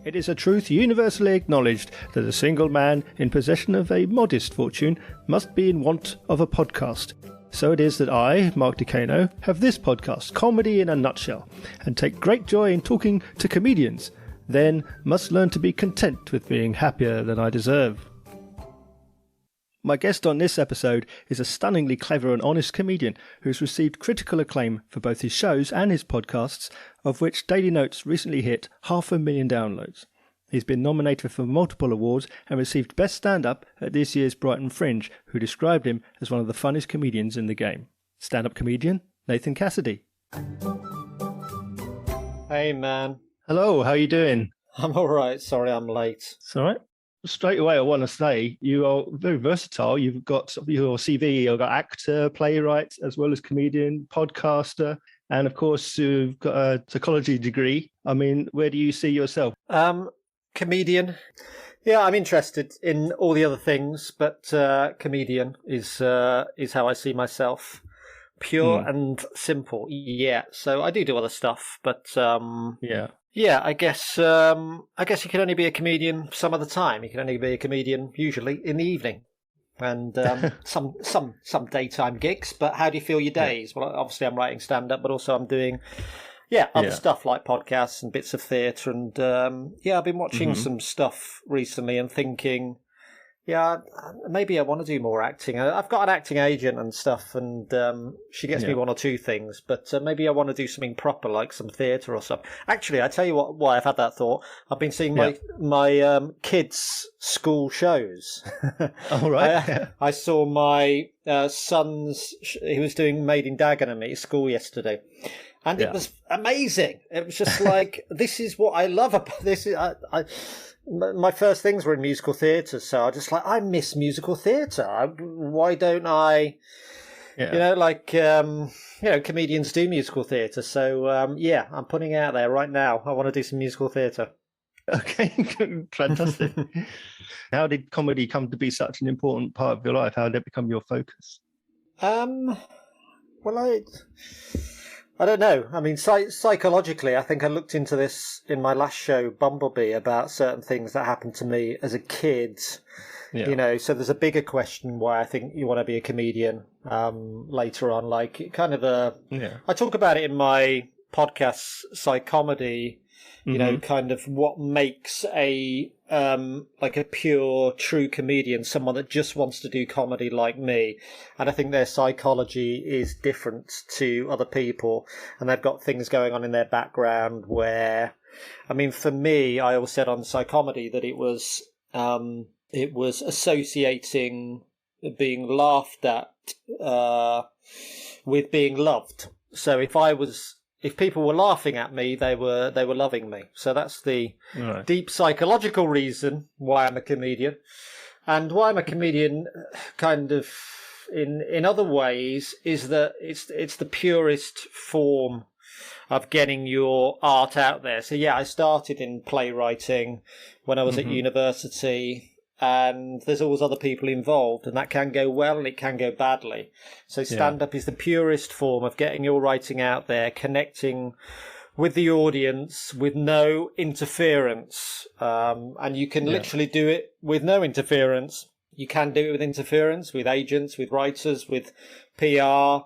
It is a truth universally acknowledged that a single man in possession of a modest fortune must be in want of a podcast. So it is that I, Mark Decano, have this podcast, Comedy in a Nutshell, and take great joy in talking to comedians, then must learn to be content with being happier than I deserve. My guest on this episode is a stunningly clever and honest comedian who's received critical acclaim for both his shows and his podcasts, of which Daily Notes recently hit 500,000 downloads. He's been nominated for multiple awards and received Best Stand-Up at this year's Brighton Fringe, who described him as one of the funniest comedians in the game. Stand-up comedian Nathan Cassidy. Hey, man. Hello, how are you doing? I'm all right. Sorry I'm late. It's all right. Straight away, I want to say you are very versatile. You've got your CV, you've got actor, playwright, as well as comedian, podcaster, and of course, you've got a psychology degree. I mean, where do you see yourself? Comedian. Yeah, I'm interested in all the other things, but comedian is how I see myself. Pure and simple. Yeah. So I do other stuff, but yeah, I guess you can only be a comedian some of the time. You can only be a comedian usually in the evening, and some daytime gigs. But how do you feel your days? Well, obviously I'm writing stand up, but also I'm doing other stuff like podcasts and bits of theatre. And I've been watching some stuff recently and thinking, maybe I want to do more acting. I've got an acting agent and stuff, and she gets me one or two things, but maybe I want to do something proper, like some theatre or something. Actually, I tell you why I've had that thought. I've been seeing my kids' school shows. All right. I saw my son's, he was doing Made in Dagenham at school yesterday. And it was amazing. It was just like, this is what I love about this. My first things were in musical theatre, so I just I miss musical theatre. Why don't I, comedians do musical theatre. So, I'm putting it out there right now. I want to do some musical theatre. Okay, fantastic. How did comedy come to be such an important part of your life? How did it become your focus? I don't know. I mean, psychologically, I think I looked into this in my last show, Bumblebee, about certain things that happened to me as a kid. Yeah. So there's a bigger question why I think you want to be a comedian later on. Like, kind of I talk about it in my podcast, Psychomedy, kind of what makes a pure, true comedian, someone that just wants to do comedy like me. And I think their psychology is different to other people. And they've got things going on in their background where, I mean, for me, I always said on Psychomedy that it was associating being laughed at with being loved. So if people were laughing at me, they were loving me. So that's the deep psychological reason why I'm a comedian. And why I'm a comedian kind of in other ways is that it's the purest form of getting your art out there. So I started in playwriting when I was at university. And there's always other people involved, and that can go well and it can go badly. So stand-up is the purest form of getting your writing out there, connecting with the audience with no interference. And you can literally do it with no interference. You can do it with interference, with agents, with writers, with PR.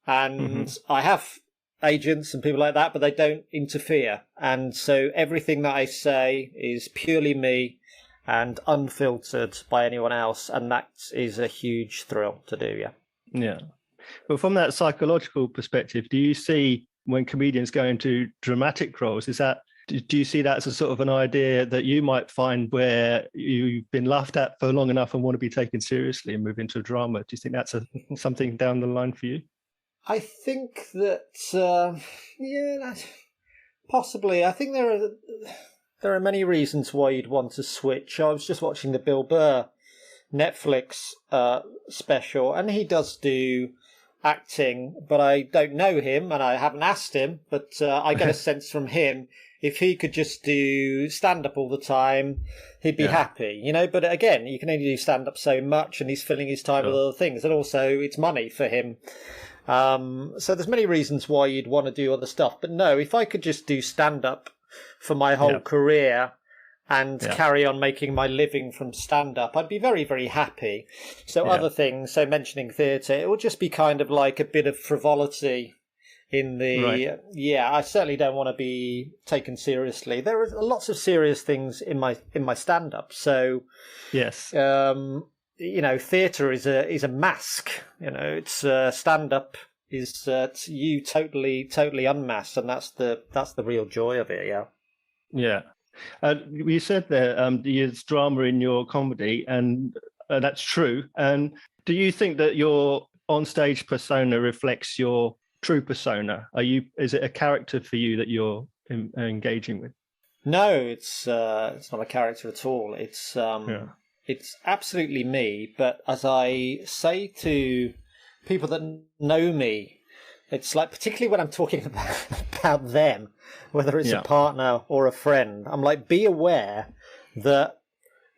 And I have agents and people like that, but they don't interfere. And so everything that I say is purely me and unfiltered by anyone else, and that is a huge thrill to do, Yeah. But from that psychological perspective, do you see when comedians go into dramatic roles, do you see that as a sort of an idea that you might find where you've been laughed at for long enough and want to be taken seriously and move into a drama? Do you think that's something down the line for you? I think that, possibly. I think there are many reasons why you'd want to switch. I was just watching the Bill Burr Netflix special, and he does do acting, but I don't know him, and I haven't asked him, but I get a sense from him, if he could just do stand-up all the time, he'd be happy, But again, you can only do stand-up so much, and he's filling his time with other things, and also it's money for him. So there's many reasons why you'd want to do other stuff. But no, if I could just do stand-up for my whole career, and carry on making my living from stand-up, I'd be very, very happy. So other things, so mentioning theatre, it would just be kind of like a bit of frivolity in the... I certainly don't want to be taken seriously. There are lots of serious things in my stand-up, so... Yes. Theatre is a mask. It's stand-up is you totally unmasked, and that's the real joy of it. Yeah. You said there there's drama in your comedy, and that's true. And do you think that your on-stage persona reflects your true persona? Is it a character for you that you're engaging with? No, it's not a character at all. It's absolutely me. But as I say to people that know me, it's like, particularly when I'm talking about them, whether it's a partner or a friend, I'm like, be aware that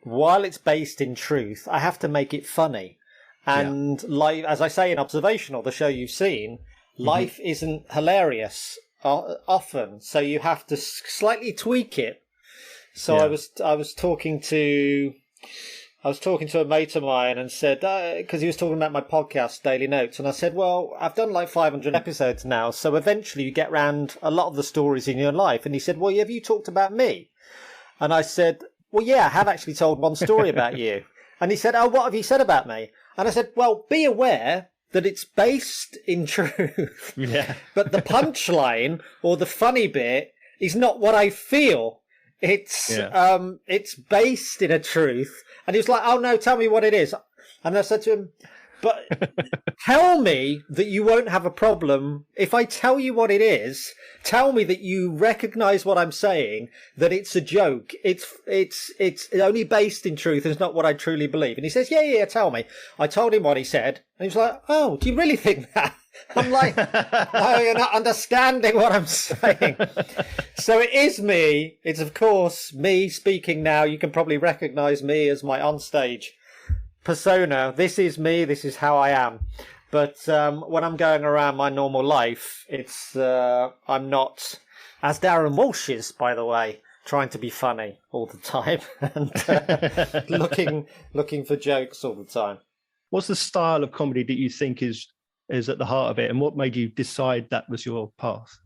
while it's based in truth, I have to make it funny. And like, as I say in Observational, the show you've seen, life isn't hilarious often, so you have to slightly tweak it. So I was talking to a mate of mine and said, because he was talking about my podcast, Daily Notes, and I said, well, I've done like 500 episodes now, so eventually you get round a lot of the stories in your life. And he said, well, have you talked about me? And I said, well, yeah, I have actually told one story about you. And he said, oh, what have you said about me? And I said, well, be aware that it's based in truth. Yeah. But the punchline or the funny bit is not what I feel. It's based in a truth. And he was like, oh, no, tell me what it is. And I said to him, but tell me that you won't have a problem. If I tell you what it is, tell me that you recognise what I'm saying, that it's a joke. It's only based in truth. It's not what I truly believe. And he says, yeah, tell me. I told him what he said. And he was like, oh, do you really think that? I'm like, no, you're not understanding what I'm saying. So it is me. It's, of course, me speaking now. You can probably recognise me as my onstage persona. This is me. This is how I am. But when I'm going around my normal life, it's I'm not, as Darren Walsh is, by the way, trying to be funny all the time and looking for jokes all the time. What's the style of comedy that you think is at the heart of it, and what made you decide that was your path?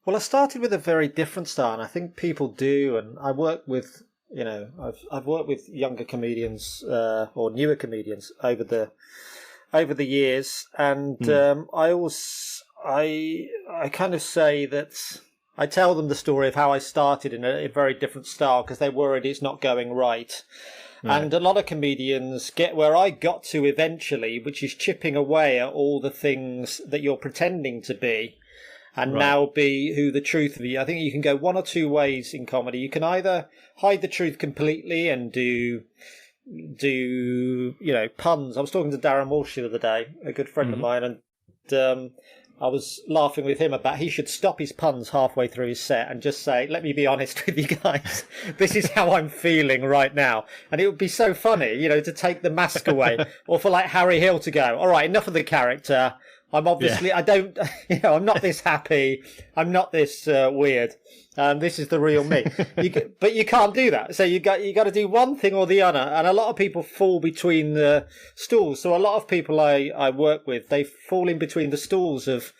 Well, I started with a very different style, and I think people do. And I work with, I've worked with younger comedians or newer comedians over the years, and I kind of say that I tell them the story of how I started in a very different style because they're worried it's not going right. Right. And a lot of comedians get where I got to eventually, which is chipping away at all the things that you're pretending to be and now be who the truth of you. I think you can go one or two ways in comedy. You can either hide the truth completely and do puns. I was talking to Darren Walsh the other day, a good friend of mine, and I was laughing with him about he should stop his puns halfway through his set and just say, let me be honest with you guys. This is how I'm feeling right now. And it would be so funny, to take the mask away. Or for like Harry Hill to go, all right, enough of the character. I'm obviously, I don't, I'm not this happy. I'm not this weird. This is the real me. But you can't do that. So you got to do one thing or the other. And a lot of people fall between the stools. So a lot of people I work with, they fall in between the stools of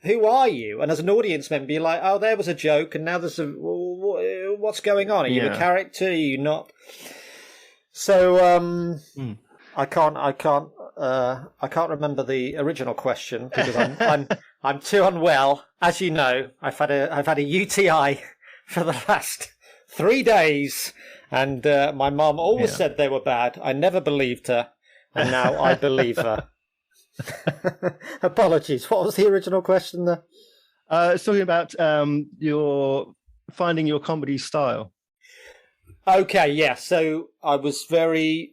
who are you? And as an audience member, you're like, oh, there was a joke. And now there's what's going on? Are you a character? Are you not? So, I can't remember the original question because I'm too unwell. As you know, I've had a UTI for the last 3 days, and my mum always said they were bad. I never believed her, and now I believe her. Apologies. What was the original question there? It's talking about your finding your comedy style. Okay, yeah. So I was very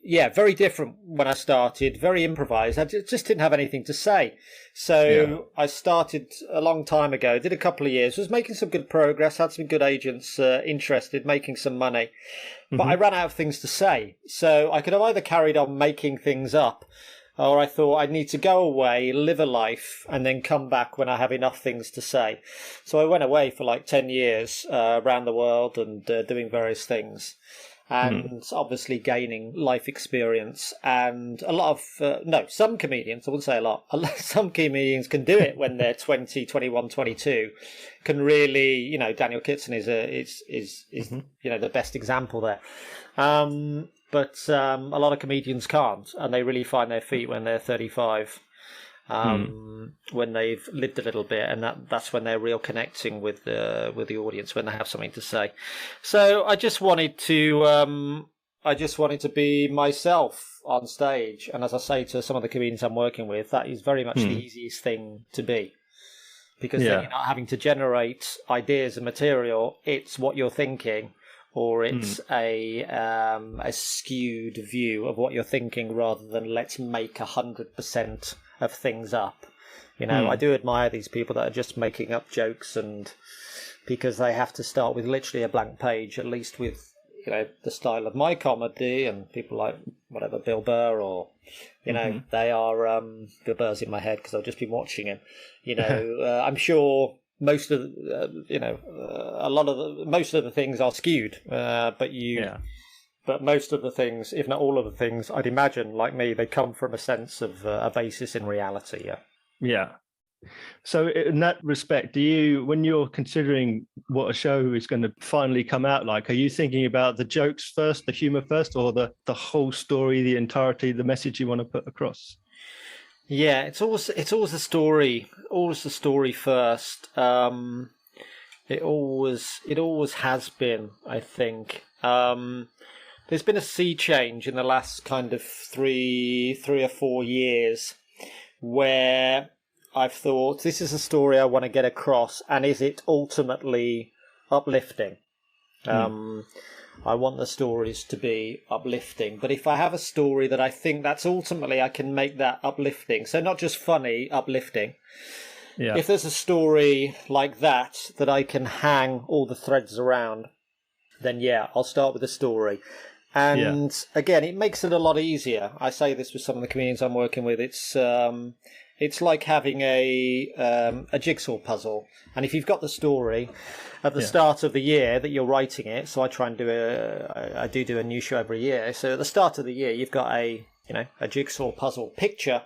different when I started, very improvised. I just didn't have anything to say. So I started a long time ago, did a couple of years, was making some good progress, had some good agents interested, making some money. But I ran out of things to say. So I could have either carried on making things up or I thought I'd need to go away, live a life, and then come back when I have enough things to say. So I went away for like 10 years around the world and doing various things. And obviously gaining life experience, and a lot of some comedians, I wouldn't say a lot, some comedians can do it when they're 20, 21, 22, can really, Daniel Kitson is the best example there. But a lot of comedians can't, and they really find their feet when they're 35. When they've lived a little bit, and that's when they're real connecting with the audience, when they have something to say. So I just wanted to be myself on stage, and as I say to some of the comedians I'm working with, that is very much the easiest thing to be, because then you're not having to generate ideas and material. It's what you're thinking, or it's a skewed view of what you're thinking, rather than let's make 100% of things up. I do admire these people that are just making up jokes, and because they have to start with literally a blank page, at least with the style of my comedy, and people like whatever Bill Burr, or they are Bill Burr's in my head because I've just been watching him. I'm sure most of most of the things are skewed, but most of the things, if not all of the things, I'd imagine, like me, they come from a sense of a basis in reality. Yeah. So in that respect, when you're considering what a show is going to finally come out like, are you thinking about the jokes first, the humor first, or the whole story, the entirety, the message you want to put across? Yeah, it's always the story, first. It always has been, I think. There's been a sea change in the last kind of three or 4 years, where I've thought, this is a story I want to get across, and is it ultimately uplifting? I want the stories to be uplifting, but if I have a story that I think that's ultimately, I can make that uplifting, so not just funny, uplifting. Yeah. If there's a story like that I can hang all the threads around, then I'll start with the story. And again, it makes it a lot easier. I say this with some of the comedians I'm working with. It's like having a jigsaw puzzle. And if you've got the story at the start of the year that you're writing it, so I try and do a new show every year. So at the start of the year, you've got a jigsaw puzzle picture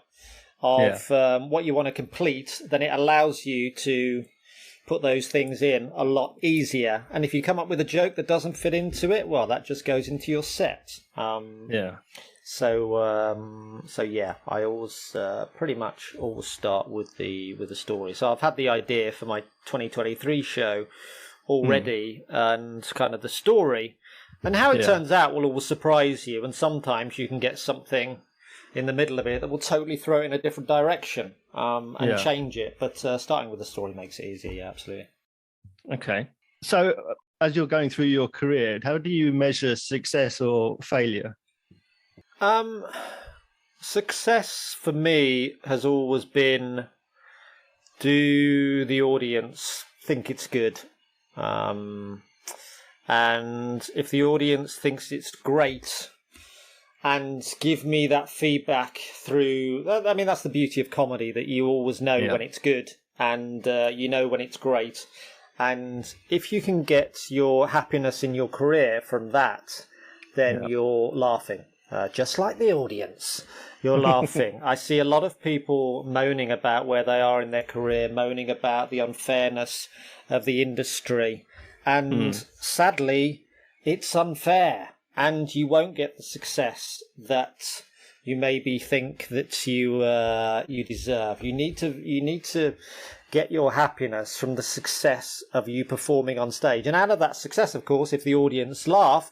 of what you want to complete. Then it allows you to put those things in a lot easier. And if you come up with a joke that doesn't fit into it, well, that just goes into your set. So I always pretty much always start with the story. So I've had the idea for my 2023 show already, and kind of the story, and how it turns out will always surprise you. And sometimes you can get something in the middle of it that will totally throw it in a different direction and change it. But starting with the story makes it easier. Yeah, absolutely. Okay. So as you're going through your career, how do you measure success or failure? Success for me has always been, do the audience think it's good? And if the audience thinks it's great, and give me that feedback through, I mean, that's the beauty of comedy, that you always know when it's good, and you know when it's great. And if you can get your happiness in your career from that, then you're laughing. Just like the audience, you're laughing. I see a lot of people moaning about where they are in their career, moaning about the unfairness of the industry. And sadly, it's unfair. And you won't get the success that you maybe think that you deserve. You need to get your happiness from the success of you performing on stage. And out of that success, of course, if the audience laugh,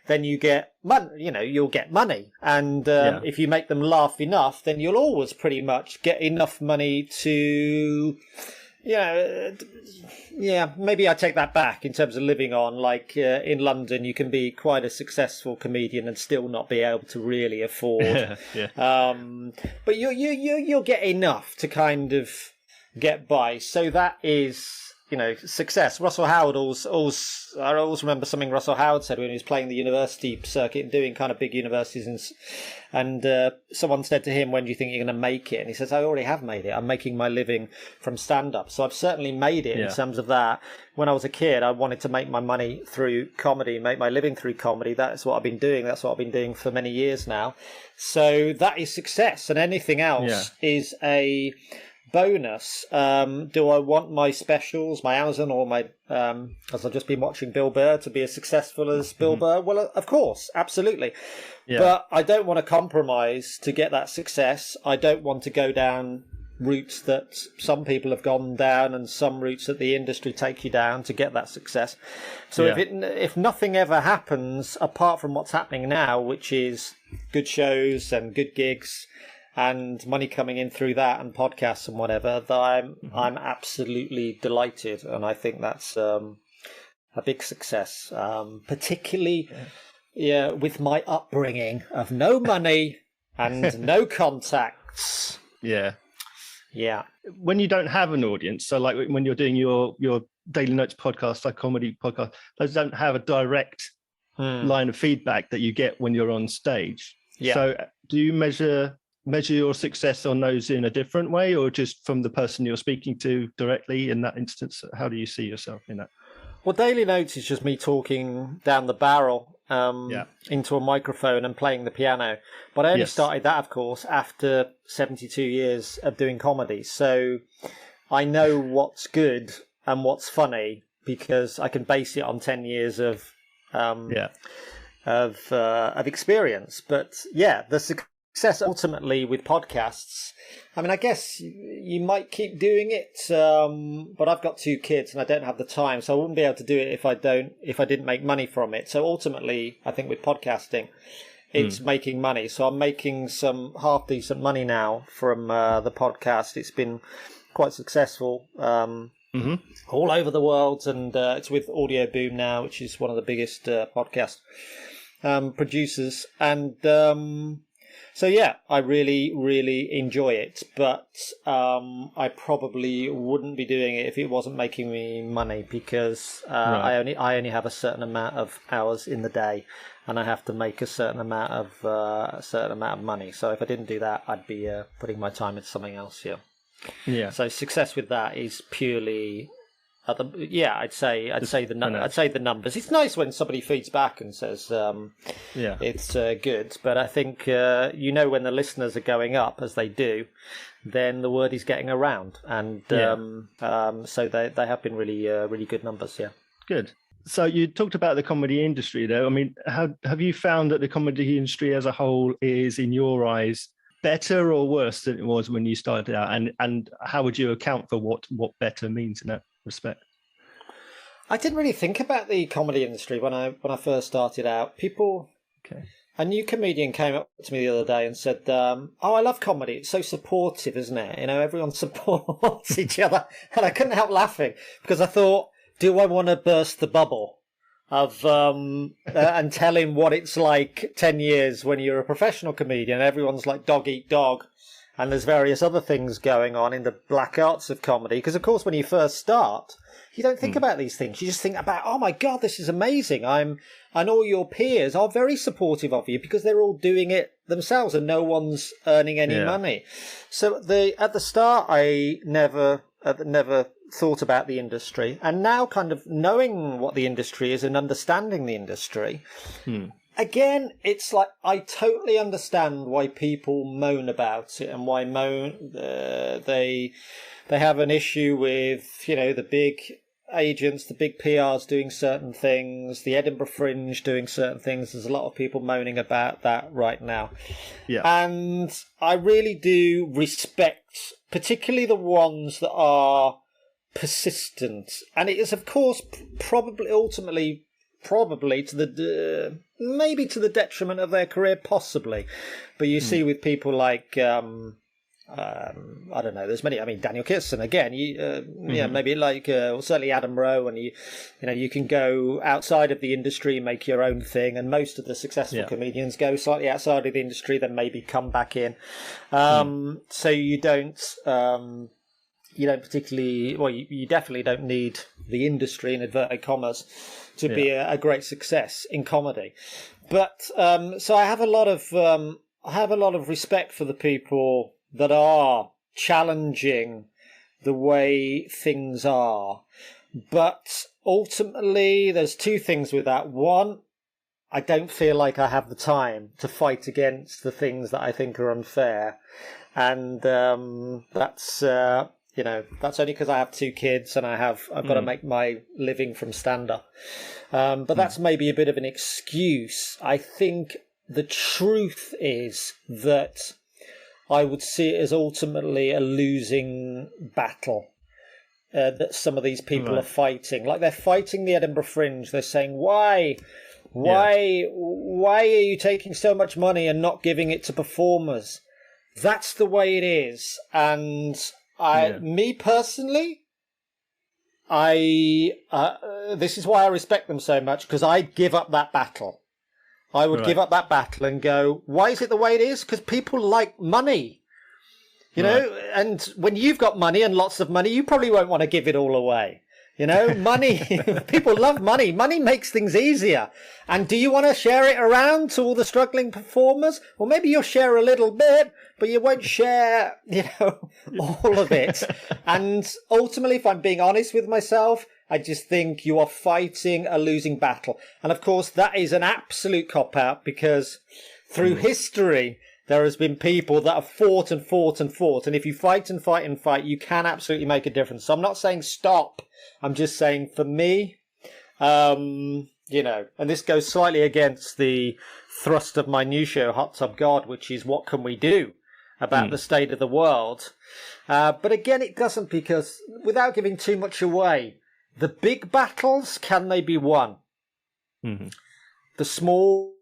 then you get money. You'll get money. And if you make them laugh enough, then you'll always pretty much get enough money to, maybe I take that back in terms of living on. Like in London, you can be quite a successful comedian and still not be able to really afford. But you'll get enough to kind of get by. So that is success. Russell Howard I always remember something Russell Howard said when he was playing the university circuit and doing kind of big universities, and someone said to him, when do you think you're going to make it? And he says, I already have made it. I'm making my living from stand-up. So I've certainly made it in terms of that. When I was a kid, I wanted to make my money through comedy, make my living through comedy. That's what I've been doing. That's what I've been doing for many years now. So that is success, and anything else is a bonus. Do I want my specials, my Amazon, or my as I've just been watching Bill Burr, to be as successful as Bill Burr? Well, of course, absolutely. But I don't want to compromise to get that success. I don't want to go down routes that some people have gone down, and some routes that the industry take you down to get that success. So if nothing ever happens apart from what's happening now, which is good shows and good gigs and money coming in through that and podcasts and whatever, that I'm absolutely delighted, and I think that's a big success, particularly with my upbringing of no money and no contacts. Yeah. When you don't have an audience, so like when you're doing your Daily Notes podcast, like comedy podcast, those don't have a direct line of feedback that you get when you're on stage. So do you measure your success on those in a different way, or just from the person you're speaking to directly in that instance? How do you see yourself in that? Well, Daily Notes is just me talking down the barrel into a microphone and playing the piano. But I only started that, of course, after 72 years of doing comedy. So I know what's good and what's funny because I can base it on 10 years of experience. But the success ultimately with podcasts, I mean, I guess you might keep doing it, but I've got 2 kids and I don't have the time, so I wouldn't be able to do it if I didn't make money from it. So ultimately, I think with podcasting, it's making money. So I'm making some half decent money now from the podcast. It's been quite successful all over the world, and it's with Audio Boom now, which is one of the biggest podcast producers, and so I really, really enjoy it, but I probably wouldn't be doing it if it wasn't making me money, because I only have a certain amount of hours in the day, and I have to make a certain amount of money. So if I didn't do that, I'd be putting my time into something else. So success with that is purely. I'd say the numbers. It's nice when somebody feeds back and says it's good, but I think when the listeners are going up, as they do, then the word is getting around, and so they have been really good numbers. Good. So you talked about the comedy industry, though. I mean, how have you found that the comedy industry as a whole is, in your eyes, better or worse than it was when you started out, and how would you account for what better means in that respect? I didn't really think about the comedy industry when I first started out. A new comedian came up to me the other day and said, I love comedy. It's so supportive, isn't it? Everyone supports each other. And I couldn't help laughing because I thought, do I want to burst the bubble of and tell him what it's like 10 years when you're a professional comedian? Everyone's like dog eat dog. And there's various other things going on in the black arts of comedy. Because, of course, when you first start, you don't think about these things. You just think about, oh, my God, this is amazing. And all your peers are very supportive of you because they're all doing it themselves and no one's earning any money. So at the start, I never thought about the industry. And now kind of knowing what the industry is and understanding the industry... Again, it's like I totally understand why people moan about it and why they have an issue with, the big agents, the big PRs doing certain things, the Edinburgh Fringe doing certain things. There's a lot of people moaning about that right now. And I really do respect particularly the ones that are persistent. And it is, of course, probably to the maybe to the detriment of their career, possibly, but you see with people like I don't know. There's many. I mean, Daniel Kitson again. Maybe like certainly Adam Rowe, and you can go outside of the industry and make your own thing. And most of the successful comedians go slightly outside of the industry, then maybe come back in. So you don't. you don't particularly, well, you definitely don't need the industry in inverted commas to be a great success in comedy. But so I have a lot of respect for the people that are challenging the way things are. But ultimately, there's two things with that. One, I don't feel like I have the time to fight against the things that I think are unfair. And that's that's only because I have two kids and I've got to make my living from stand-up. But that's maybe a bit of an excuse. I think the truth is that I would see it as ultimately a losing battle that some of these people are fighting. Like, they're fighting the Edinburgh Fringe. They're saying, why are you taking so much money and not giving it to performers? That's the way it is. And me personally, this is why I respect them so much, because I'd give up that battle. I would give up that battle and go, why is it the way it is? Because people like money, you know, and when you've got money and lots of money, you probably won't want to give it all away. You know, money, people love money. Money makes things easier. And do you want to share it around to all the struggling performers? Well, maybe you'll share a little bit, but you won't share, all of it. And ultimately, if I'm being honest with myself, I just think you are fighting a losing battle. And of course, that is an absolute cop-out, because through history, there has been people that have fought and fought and fought. And if you fight and fight and fight, you can absolutely make a difference. So I'm not saying stop. I'm just saying, for me, and this goes slightly against the thrust of my new show, Hot Tub God, which is what can we do about the state of the world. But again, it doesn't, because without giving too much away, the big battles, can they be won? Mm-hmm. The small,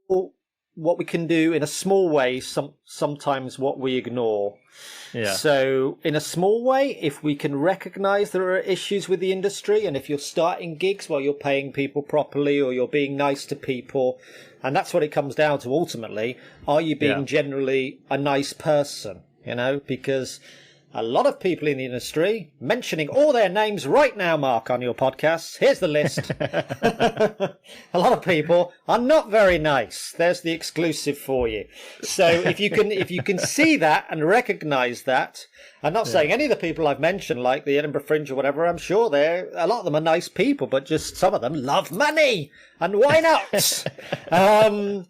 what we can do in a small way, sometimes what we ignore. Yeah. So in a small way, if we can recognise there are issues with the industry, and if you're starting gigs while you're paying people properly, or you're being nice to people, and that's what it comes down to ultimately, are you being generally a nice person? Because a lot of people in the industry, mentioning all their names right now, Mark, on your podcast. Here's the list. A lot of people are not very nice. There's the exclusive for you. So if you can see that and recognise that, I'm not saying any of the people I've mentioned, like the Edinburgh Fringe or whatever, I'm sure a lot of them are nice people, but just some of them love money. And why not?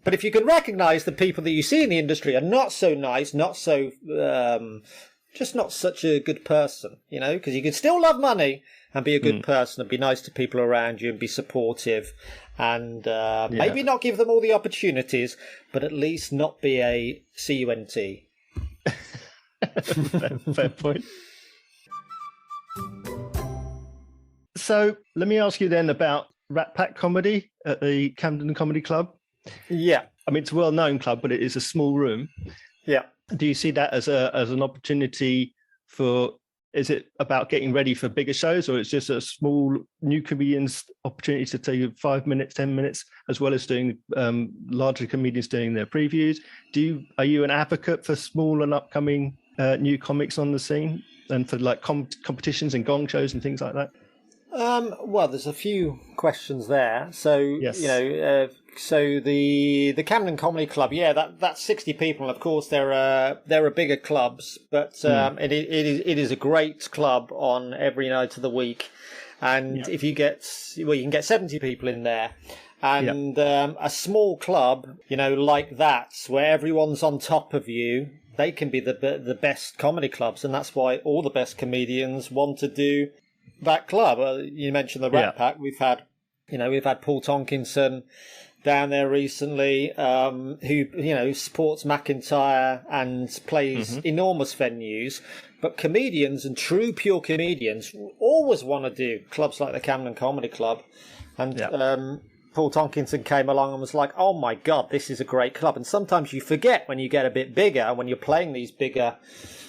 But if you can recognise the people that you see in the industry are not so nice, not so... just not such a good person, because you can still love money and be a good person and be nice to people around you and be supportive and maybe not give them all the opportunities, but at least not be a CUNT. Fair point. So let me ask you then about Rat Pack Comedy at the Camden Comedy Club. Yeah. I mean, it's a well-known club, but it is a small room. Yeah. Do you see that as an opportunity for, is it about getting ready for bigger shows, or it's just a small new comedians opportunity to take 5 minutes, 10 minutes, as well as doing larger comedians doing their previews? Are you an advocate for small and upcoming new comics on the scene, and for like competitions and gong shows and things like that? Well, there's a few questions there. So, yes. So the Camden Comedy Club, that's 60 people. Of course, there are bigger clubs, but it is a great club on every night of the week. And if you you can get 70 people in there. And a small club, like that, where everyone's on top of you, they can be the best comedy clubs, and that's why all the best comedians want to do that club. You mentioned the Rat Pack. We've had Paul Tonkinson down there recently, who supports McIntyre and plays enormous venues. But comedians and true pure comedians always want to do clubs like the Camden Comedy Club. And Paul Tonkinson came along and was like, "Oh my God, this is a great club." And sometimes you forget when you get a bit bigger, when you're playing these bigger,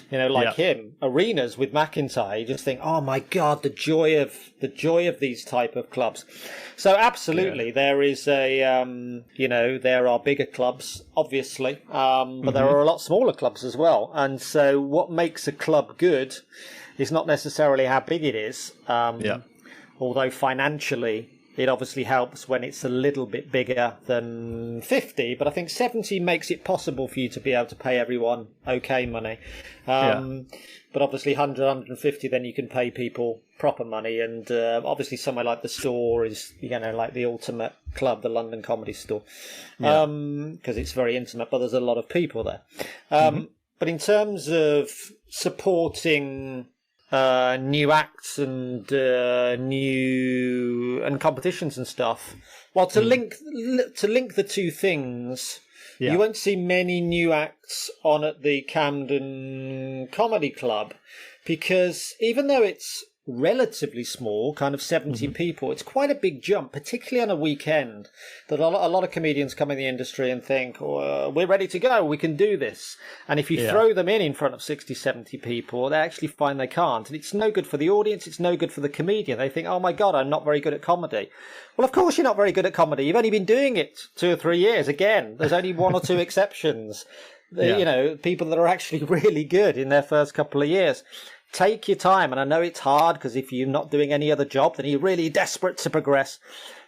him, arenas with McIntyre, you just think, "Oh my God, the joy of these type of clubs." So absolutely, there is there are bigger clubs, obviously, but there are a lot smaller clubs as well. And so what makes a club good is not necessarily how big it is. Although financially, it obviously helps when it's a little bit bigger than 50, but I think 70 makes it possible for you to be able to pay everyone okay money. But obviously 100, 150, then you can pay people proper money. And obviously somewhere like the Store is, like the ultimate club, the London Comedy Store, because it's very intimate, but there's a lot of people there. But in terms of supporting new acts and competitions and stuff, well, to link the two things, you won't see many new acts on at the Camden Comedy Club, because even though it's relatively small, kind of 70 people, it's quite a big jump, particularly on a weekend, that a lot of comedians come in the industry and think, we're ready to go, we can do this. And if you throw them in front of 60, 70 people, they actually find they can't. And it's no good for the audience, it's no good for the comedian. They think, oh my God, I'm not very good at comedy. Well, of course you're not very good at comedy. You've only been doing it 2 or 3 years. Again, there's only 1 or 2 exceptions. People that are actually really good in their first couple of years. Take your time, and I know it's hard because if you're not doing any other job, then you're really desperate to progress.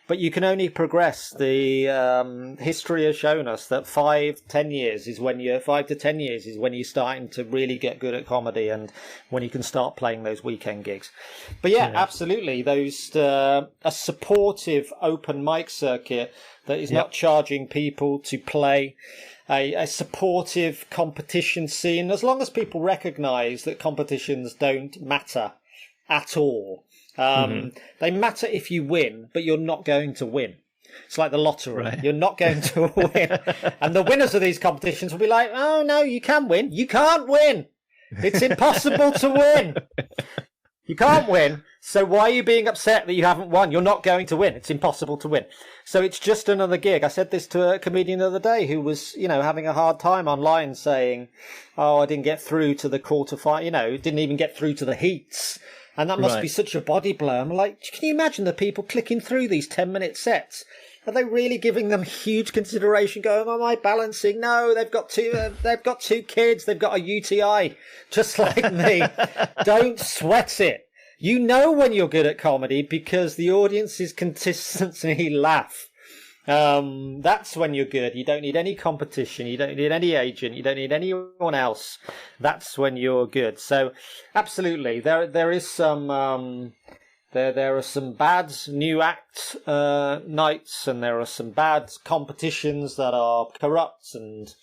But you can only progress. The history has shown us that 5 to 10 years is when you're starting to really get good at comedy, and when you can start playing those weekend gigs. But absolutely, those a supportive open mic circuit that is not charging people to play. A supportive competition scene, as long as people recognise that competitions don't matter at all. They matter if you win, but you're not going to win. It's like the lottery. Right. You're not going to win. And the winners of these competitions will be like, oh, no, you can win. You can't win. It's impossible to win. You can't win. So why are you being upset that you haven't won? You're not going to win. It's impossible to win. So it's just another gig. I said this to a comedian the other day who was, having a hard time online saying, oh, I didn't get through to the quarterfinal, didn't even get through to the heats. And that must be such a body blow. I'm like, can you imagine the people clicking through these 10-minute sets? Are they really giving them huge consideration? Going, am I balancing? No, they've got 2 kids. They've got a UTI, just like me. Don't sweat it. You know when you're good at comedy because the audiences consistently laugh. That's when you're good. You don't need any competition. You don't need any agent. You don't need anyone else. That's when you're good. So, absolutely, there is some. There are some bad new act nights, and there are some bad competitions that are corrupt and.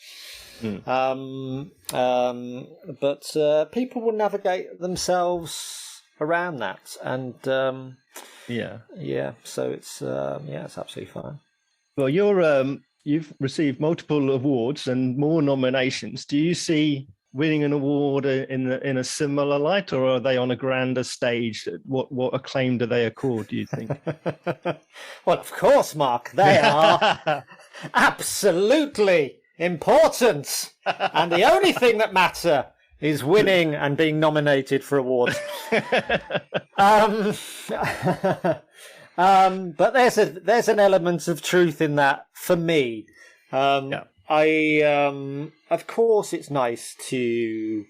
But people will navigate themselves around that, and so it's it's absolutely fine. Well, you've received multiple awards and more nominations. Do you see winning an award in a similar light, or are they on a grander stage? What acclaim do they accord, do you think? Well, of course, Mark, they are absolutely important, and the only thing that matter is winning and being nominated for awards. But there's an element of truth in that for me. Of course, it's nice to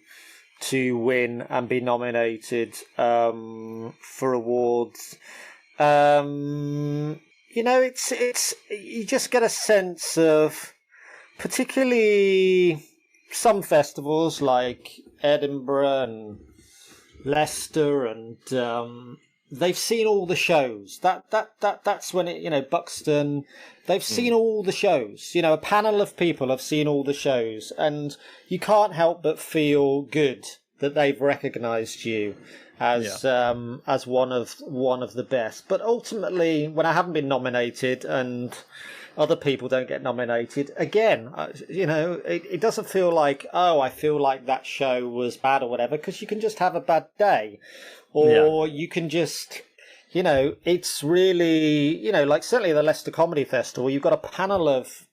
win and be nominated for awards. It's you just get a sense of, particularly some festivals like Edinburgh and Leicester, and they've seen all the shows. That's when it, Buxton, they've seen all the shows. A panel of people have seen all the shows, and you can't help but feel good that they've recognised you as one of the best. But ultimately, when I haven't been nominated and other people don't get nominated, again, it doesn't feel like, oh, I feel like that show was bad or whatever, because you can just have a bad day. Or you can just, it's really, like certainly the Leicester Comedy Festival, you've got a panel of,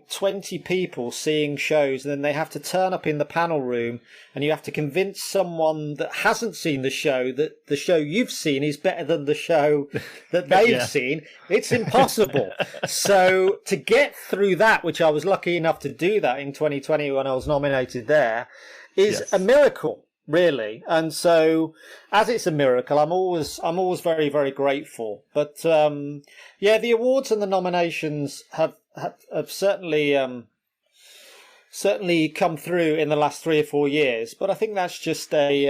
20 people seeing shows, and then they have to turn up in the panel room, and you have to convince someone that hasn't seen the show that the show you've seen is better than the show that they've seen. It's impossible. So to get through that, which I was lucky enough to do that in 2020 when I was nominated there, is a miracle. really. And so, as it's a miracle, I'm always very, very grateful. But the awards and the nominations have certainly come through in the last 3 or 4 years. But I think that's just a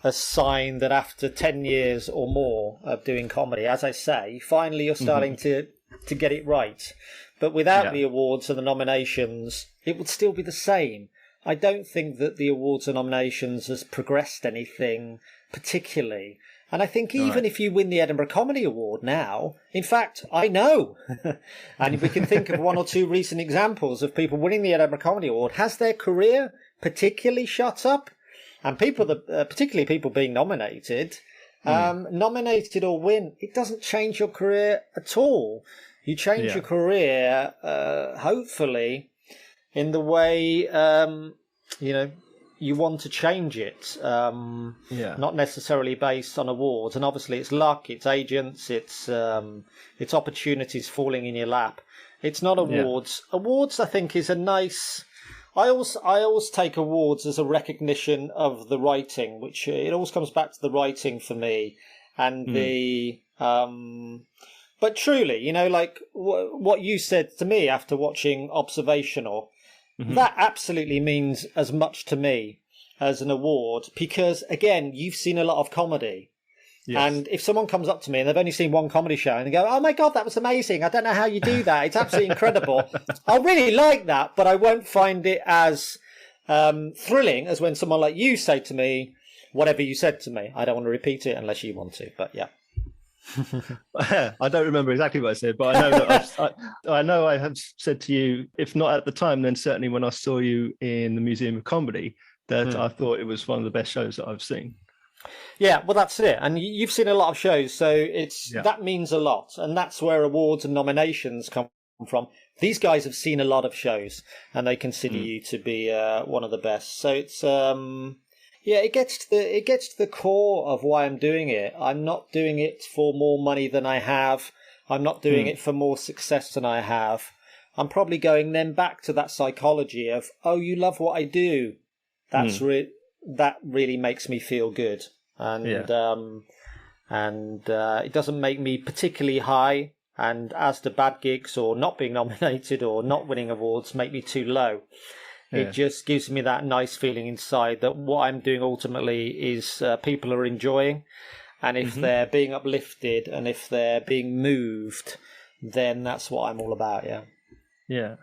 sign that after 10 years or more of doing comedy, as I say, finally you're starting to get it right. But without the awards and the nominations, it would still be the same. I don't think that the awards and nominations has progressed anything particularly. And I think even if you win the Edinburgh Comedy Award now, in fact, I know, and we can think of 1 or 2 recent examples of people winning the Edinburgh Comedy Award, has their career particularly shot up? And people, particularly people being nominated, nominated or win, it doesn't change your career at all. You change your career, hopefully, in the way, you want to change it. Not necessarily based on awards. And obviously it's luck, it's agents, it's opportunities falling in your lap. It's not awards. Yeah. Awards, I think, is a nice... I always take awards as a recognition of the writing, which it always comes back to the writing for me. And the... But truly, like what you said to me after watching Observational, that absolutely means as much to me as an award because, again, you've seen a lot of comedy. Yes. And if someone comes up to me and they've only seen one comedy show and they go, oh my God, that was amazing. I don't know how you do that. It's absolutely incredible. I'll really like that, but I won't find it as thrilling as when someone like you say to me, whatever you said to me. I don't want to repeat it unless you want to, but yeah. I don't remember exactly what I said, but I know that I know I have said to you, if not at the time, then certainly when I saw you in the Museum of Comedy, that I thought it was one of the best shows that I've seen. Yeah, well, that's it. And you've seen a lot of shows, so that means a lot. And that's where awards and nominations come from. These guys have seen a lot of shows, and they consider you to be one of the best. So it's... it gets to the core of why I'm doing it. I'm not doing it for more money than I have. I'm not doing it for more success than I have. I'm probably going then back to that psychology of, oh, you love what I do. That's that really makes me feel good. And it doesn't make me particularly high. And as the bad gigs or not being nominated or not winning awards make me too low. It just gives me that nice feeling inside that what I'm doing ultimately is people are enjoying. And if they're being uplifted and if they're being moved, then that's what I'm all about, Yeah.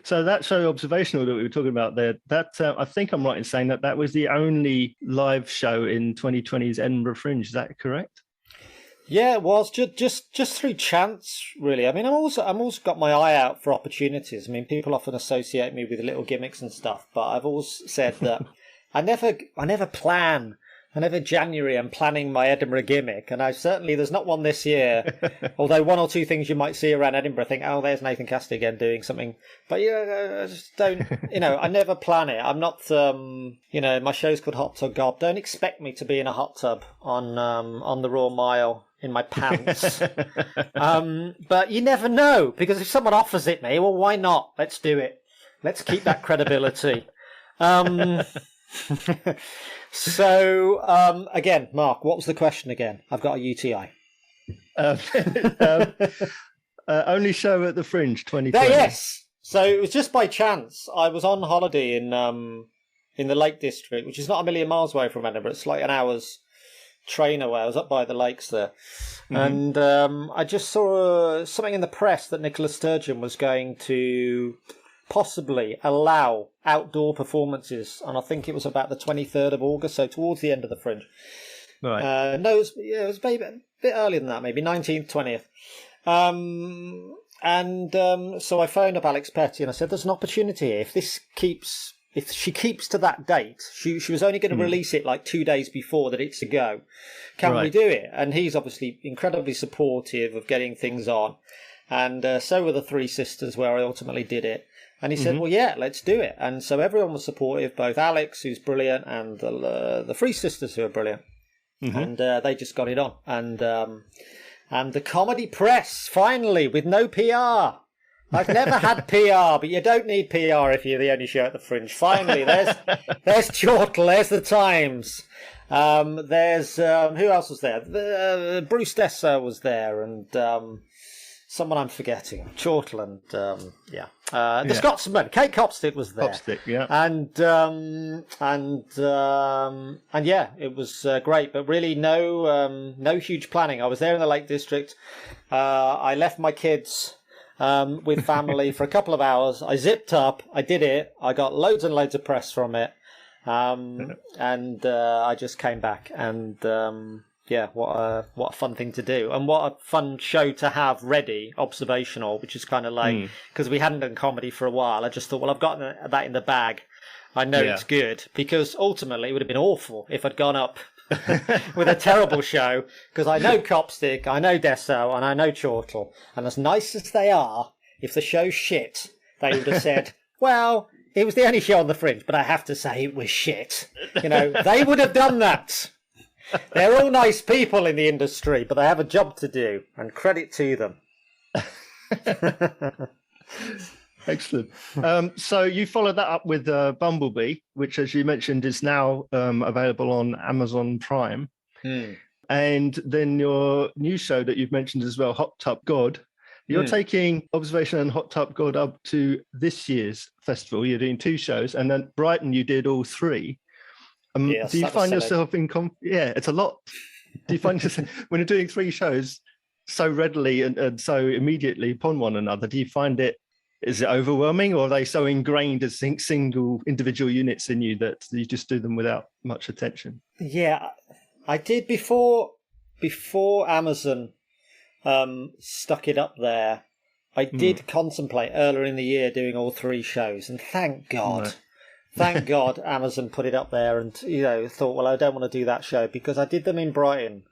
So that show Observational that we were talking about there, that I think I'm right in saying that was the only live show in 2020's Edinburgh Fringe. Is that correct? Yeah, it was just through chance, really. I mean, I'm also got my eye out for opportunities. I mean, people often associate me with little gimmicks and stuff, but I've always said that I never plan. I never January I'm planning my Edinburgh gimmick, and there's not one this year. Although 1 or 2 things you might see around Edinburgh, think, oh, there's Nathan Cassidy again doing something. But I just don't. I never plan it. I'm not. My show's called Hot Tub Gob. Don't expect me to be in a hot tub on the Royal Mile in my pants. But you never know, because if someone offers it me, well, why not? Let's do it. Let's keep that credibility. So, again, Mark, what was the question again? I've got a UTI. Only show at the Fringe 2020. Yes. So it was just by chance. I was on holiday in the Lake District, which is not a million miles away from Edinburgh. It's like an hour's train away. I was up by the lakes there. And I just saw something in the press that Nicola Sturgeon was going to possibly allow outdoor performances, and I think it was about the 23rd of August, so towards the end of the Fringe. Right. No, it was maybe a bit earlier than that, maybe 19th, 20th. So I phoned up Alex Petty and I said, there's an opportunity here. If she keeps to that date, she was only going to release it like 2 days before that it's to go. Can we do it? And he's obviously incredibly supportive of getting things on. And so were the Three Sisters, where I ultimately did it. And he said, well, yeah, let's do it. And so everyone was supportive, both Alex, who's brilliant, and the Three Sisters, who are brilliant. And they just got it on. And the comedy press, finally, with no PR. I've never had PR, but you don't need PR if you're the only show at the Fringe. Finally, there's Chortle, there's the Times. There's who else was there? Bruce Dessau was there, and someone I'm forgetting. Chortle and the Scotsman, Kate Copstick was there. Copstick, yeah. And yeah, it was great, but really no huge planning. I was there in the Lake District. I left my kids with family for a couple of hours. I zipped up. I did it. I got loads and loads of press from it. And I just came back, and what a fun thing to do, and what a fun show to have ready, observational, which is kind of like, because we hadn't done comedy for a while. I just thought, well, I've got that in the bag. I know it's good, because ultimately it would have been awful if I'd gone up with a terrible show, because I know Copstick, I know Dessau, and I know Chortle, and as nice as they are, if the show's shit, they would have said, well, it was the only show on the Fringe, but I have to say it was shit. You know, they would have done that. They're all nice people in the industry, but they have a job to do, and credit to them. Excellent. So you followed that up with Bumblebee, which, as you mentioned, is now available on Amazon Prime. And then your new show that you've mentioned as well, Hot Tub God. You're taking Observation and Hot Tub God up to this year's festival. You're doing 2 shows, and then Brighton you did all 3. Yes, do you find yourself in? It's a lot. Do you find yourself when you're doing 3 shows so readily and so immediately upon one another? Do you find it? Is it overwhelming, or are they so ingrained as single individual units in you that you just do them without much attention? Yeah, I did before Amazon stuck it up there. I did contemplate earlier in the year doing all 3 shows, and thank God Amazon put it up there, and thought, well, I don't want to do that show, because I did them in Brighton.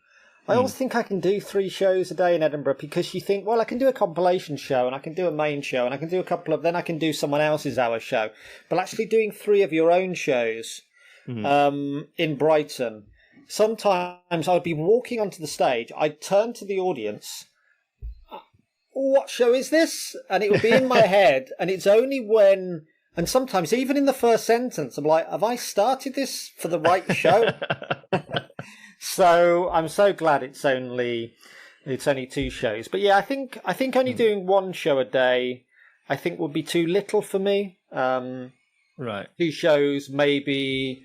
I always think I can do 3 shows a day in Edinburgh, because you think, well, I can do a compilation show, and I can do a main show, and I can do a couple of, then I can do someone else's hour show. But actually doing 3 of your own shows in Brighton, sometimes I would be walking onto the stage, I'd turn to the audience, what show is this? And it would be in my head, and it's only when, and sometimes even in the first sentence, I'm like, have I started this for the right show? So I'm so glad it's only 2 shows. But yeah, I think only doing 1 show a day, I think would be too little for me. Right. 2 shows, maybe.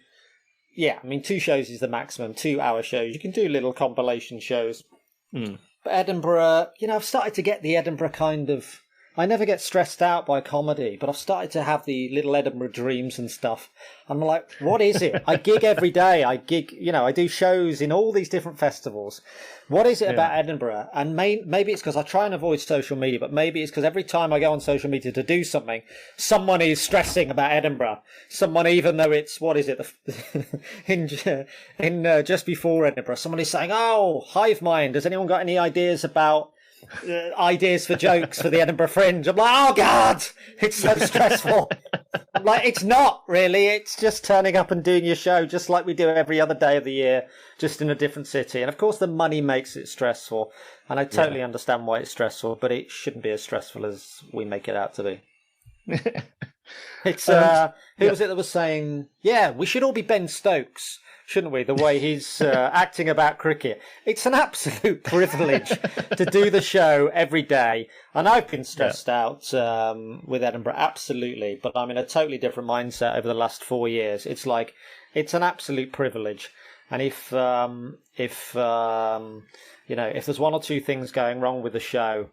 Yeah, I mean, 2 shows is the maximum. 2-hour shows. You can do little compilation shows. But Edinburgh, I've started to get the Edinburgh kind of. I never get stressed out by comedy, but I've started to have the little Edinburgh dreams and stuff. I'm like, what is it? I gig every day. I do shows in all these different festivals. What is it about Edinburgh? And maybe it's because I try and avoid social media, but maybe it's because every time I go on social media to do something, someone is stressing about Edinburgh. Someone, even though it's, what is it, in just before Edinburgh, someone is saying, oh, Hive Mind, has anyone got any ideas about ideas for jokes for the Edinburgh Fringe? I'm like, oh God, it's so stressful. I'm like, it's not really, it's just turning up and doing your show just like we do every other day of the year, just in a different city. And of course the money makes it stressful, and I totally understand why it's stressful, but it shouldn't be as stressful as we make it out to be. It's who was it that was saying, yeah, we should all be Ben Stokes, shouldn't we? The way he's acting about cricket. It's an absolute privilege to do the show every day. And I've been stressed out with Edinburgh, absolutely. But I'm in a totally different mindset over the last 4 years. It's like, it's an absolute privilege. And if there's 1 or 2 things going wrong with the show,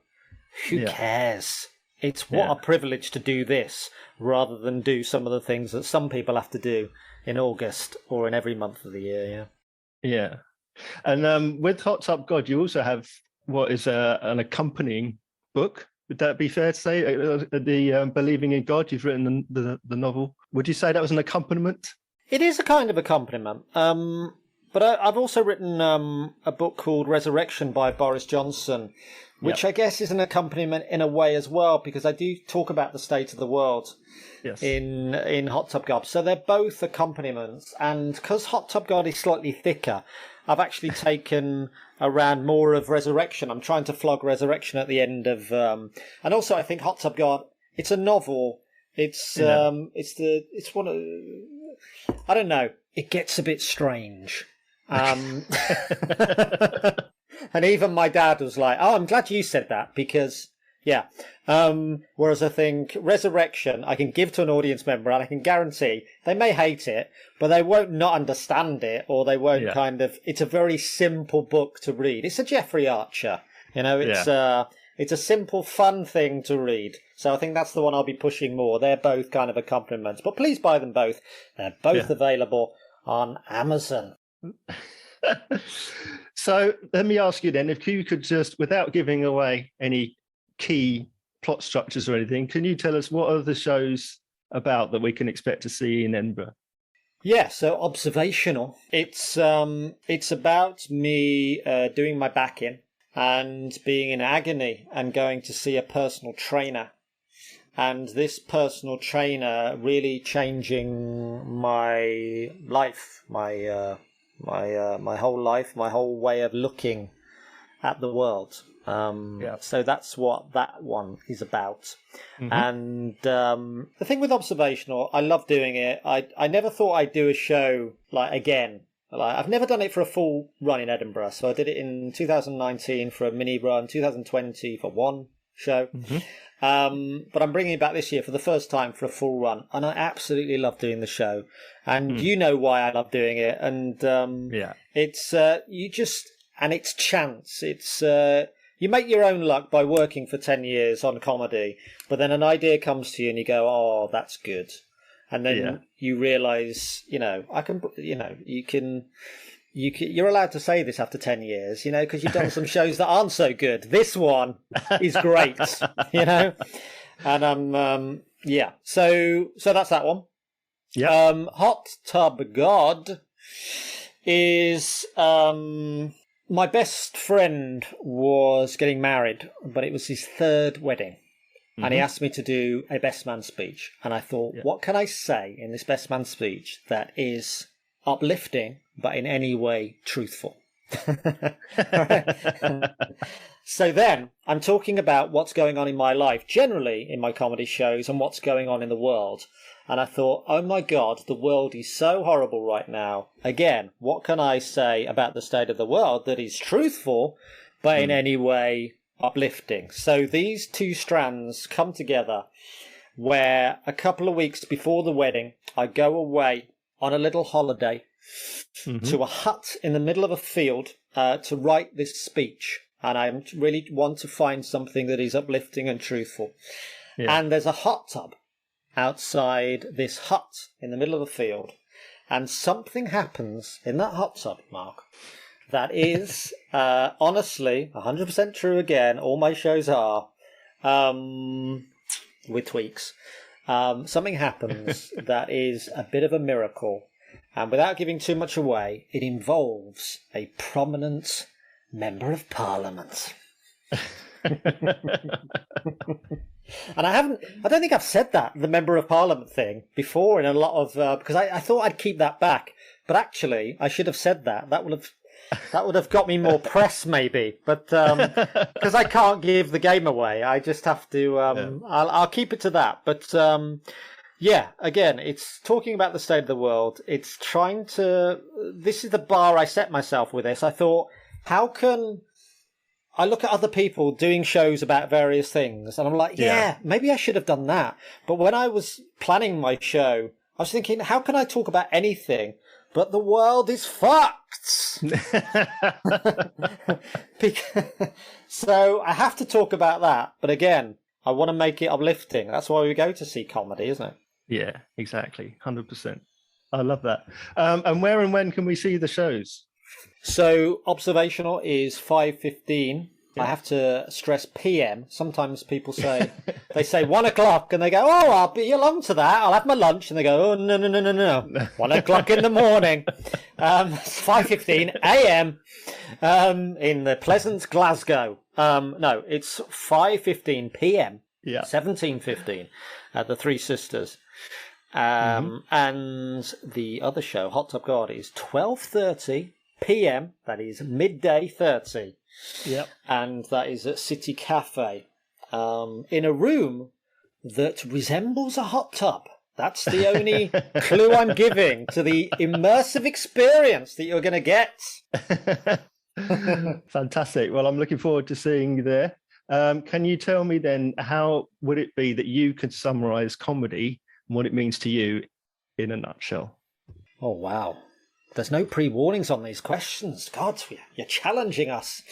who cares? It's what a privilege to do this rather than do some of the things that some people have to do in August or in every month of the year. Yeah. And with Hot Tub God, you also have what is an accompanying book. Would that be fair to say? The Believing in God, you've written the novel. Would you say that was an accompaniment? It is a kind of accompaniment. But I've also written a book called Resurrection by Boris Johnson, which I guess is an accompaniment in a way as well, because I do talk about the state of the world in Hot Tub God. So they're both accompaniments. And because Hot Tub God is slightly thicker, I've actually taken around more of Resurrection. I'm trying to flog Resurrection at the end of, and also I think Hot Tub God. It's a novel. It's one of, I don't know. It gets a bit strange. And even my dad was like, "Oh, I'm glad you said that because." Yeah. Whereas I think Resurrection, I can give to an audience member and I can guarantee they may hate it, but they won't not understand it or they won't it's a very simple book to read. It's a Jeffrey Archer. It's a simple, fun thing to read. So I think that's the one I'll be pushing more. They're both kind of accompaniments, but please buy them both. They're both available on Amazon. So let me ask you then, if you could just, without giving away any key plot structures or anything, can you tell us what are the shows about that we can expect to see in Edinburgh? Yeah, so Observational. It's about me doing my back in and being in agony and going to see a personal trainer. And this personal trainer really changing my life, my whole life, my whole way of looking at the world. So that's what that one is about. Mm-hmm. And the thing with Observational, I love doing it. I never thought I'd do a show again. I've never done it for a full run in Edinburgh. So I did it in 2019 for a mini run, 2020 for one show. Mm-hmm. But I'm bringing it back this year for the first time for a full run. And I absolutely love doing the show. And you know why I love doing it. And it's it's chance. It's you make your own luck by working for 10 years on comedy, but then an idea comes to you and you go, "Oh, that's good," and then you realise, you're allowed to say this after 10 years, because you've done some shows that aren't so good. This one is great, and So that's that one. Yeah. Hot Tub God is my best friend was getting married, but it was his third wedding. Mm-hmm. And he asked me to do a best man speech. And I thought, what can I say in this best man speech that is uplifting, but in any way truthful? So then I'm talking about what's going on in my life, generally in my comedy shows, and what's going on in the world. And I thought, oh my God, the world is so horrible right now. Again, what can I say about the state of the world that is truthful, but in any way uplifting? So these two strands come together where a couple of weeks before the wedding, I go away on a little holiday to a hut in the middle of a field to write this speech. And I really want to find something that is uplifting and truthful. Yeah. And there's a hot tub outside this hut in the middle of the field, and something happens in that hot tub, Mark, that is honestly 100% true. Again, all my shows are with tweaks. Something happens that is a bit of a miracle, and without giving too much away, it involves a prominent member of Parliament. And I don't think I've said that, the Member of Parliament thing, before in a lot of, because I thought I'd keep that back. But actually, I should have said that. That would have got me more press, maybe. But, because I can't give the game away, I just have to, I'll keep it to that. But, again, it's talking about the state of the world. It's trying to, this is the bar I set myself with this. I thought, how can I look at other people doing shows about various things, and I'm like, maybe I should have done that. But when I was planning my show, I was thinking, how can I talk about anything but the world is fucked? So I have to talk about that. But again, I want to make it uplifting. That's why we go to see comedy, isn't it? Yeah, exactly. 100%. I love that. And where and when can we see the shows? So Observational is 5:15. Yeah. I have to stress PM. Sometimes people say, they say 1 o'clock and they go, "Oh, I'll be along to that. I'll have my lunch." And they go, "Oh, no. 1 o'clock in the morning." 5:15 a.m. In the pleasant Glasgow. No, it's 5:15 p.m. Yeah. 17:15 at the Three Sisters. And the other show, Hot Tub God, is 12:30 p.m. That is midday 30. Yep. And that is at City Cafe, in a room that resembles a hot tub. That's the only clue I'm giving to the immersive experience that you're going to get. Fantastic. Well, I'm looking forward to seeing you there. Can you tell me then, how would it be that you could summarize comedy and what it means to you in a nutshell? Oh, wow. There's no pre-warnings on these questions. God, you're challenging us.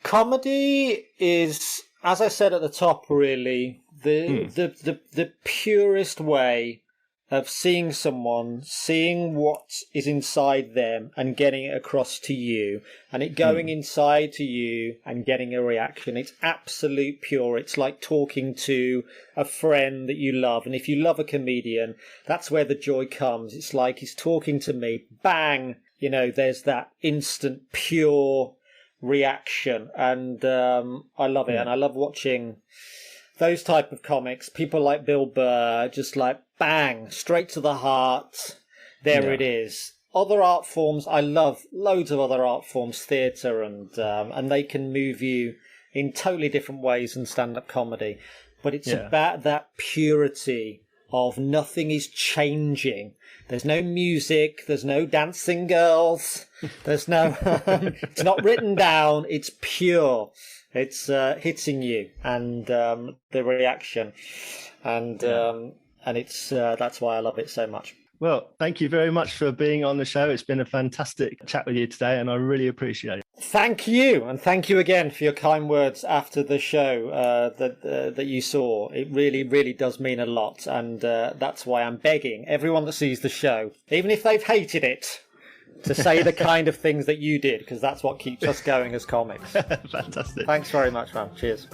Comedy is, as I said at the top, really the purest way of seeing someone, seeing what is inside them and getting it across to you, and it going inside to you and getting a reaction. It's absolute pure. It's like talking to a friend that you love. And if you love a comedian, that's where the joy comes. It's like he's talking to me, bang, there's that instant pure reaction. And I love it. And I love watching those type of comics, people like Bill Burr, just like bang, straight to the heart. There it is. Other art forms, I love loads of other art forms, theatre, and they can move you in totally different ways than stand-up comedy. But it's about that purity of nothing is changing. There's no music, there's no dancing girls, there's no, it's not written down, it's pure. It's hitting you and the reaction, and it's that's why I love it so much. Well, thank you very much for being on the show. It's been a fantastic chat with you today, and I really appreciate it. Thank you, and thank you again for your kind words after the show that you saw. It really, really does mean a lot, and that's why I'm begging everyone that sees the show, even if they've hated it, to say the kind of things that you did, because that's what keeps us going as comics. Fantastic. Thanks very much, man. Cheers.